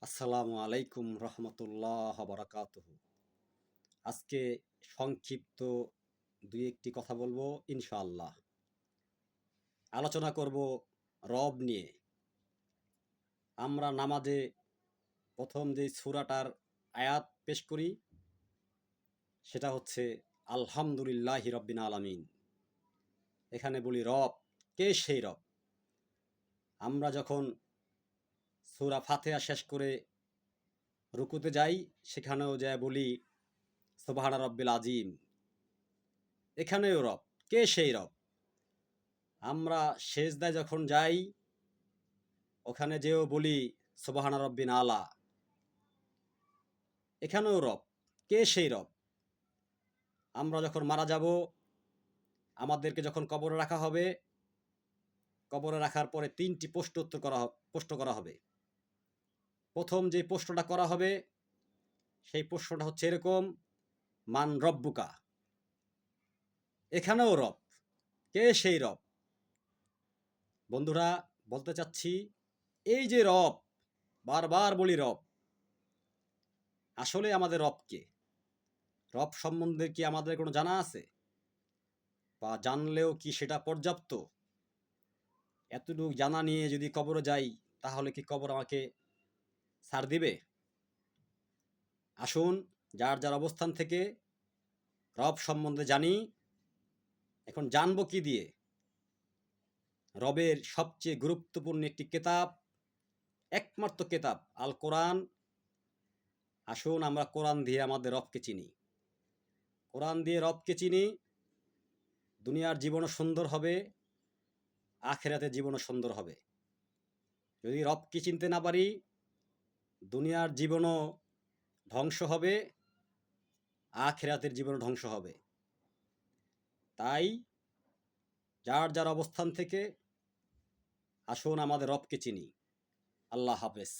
আসসালামু আলাইকুম রহমতুল্লাহ বারাকাতুহু। আজকে সংক্ষিপ্ত দুই একটি কথা বলবো ইনশাআল্লাহ। আলোচনা করব রব নিয়ে। আমরা নামাজে প্রথম যে সূরাটার আয়াত পেশ করি সেটা হচ্ছে আলহামদুলিল্লাহি রাব্বিল আলামিন। এখানে বলি রব, কে সেই রব? আমরা যখন সূরা ফাতিহা শেষ করে রুকুতে যাই সেখানেও যায় বলি সুবহানা রাব্বিল আযীম। এখানেও রব, কে সেই রব? আমরা সেজদায় যখন যাই ওখানে যেও বলি সুবহানা রাব্বিল আলা। এখানেও রব, কে সেই রব? আমরা যখন মারা যাব, আমাদেরকে যখন কবরে রাখা হবে, কবরে রাখার পরে তিনটি প্রশ্ন করা হবে। প্রথম যে প্রশ্নটা করা হবে সেই প্রশ্নটা হচ্ছে এরকম, মান রব্বুকা। এখানেও রব, কে সেই রব? বন্ধুরা, বলতে চাচ্ছি এই যে রব, বারবার বলি রব, আসলে আমাদের রব কে? রব সম্বন্ধে কি আমাদের কোনো জানা আছে, বা জানলেও কি সেটা পর্যাপ্ত? এতটুকু জানা নিয়ে যদি কবরে যাই তাহলে কি কবর আমাকে ছাড় দিবে? আসুন যার যার অবস্থান থেকে রব সম্বন্ধে জানি। এখন জানবো কি দিয়ে? রবের সবচেয়ে গুরুত্বপূর্ণ একটি কেতাব, একমাত্র কেতাব আল কোরআন। আসুন আমরা কোরআন দিয়ে আমাদের রবকে চিনি। কোরআন দিয়ে রবকে চিনি, দুনিয়ার জীবনও সুন্দর হবে, আখেরাতের জীবনও সুন্দর হবে। যদি রবকে চিনতে না পারি, দুনিয়ার জীবনও ধ্বংস হবে, আখেরাতের জীবনও ধ্বংস হবে। তাই যার যার অবস্থান থেকে আসুন আমাদের রবকে চিনি। আল্লাহ হাফেজ।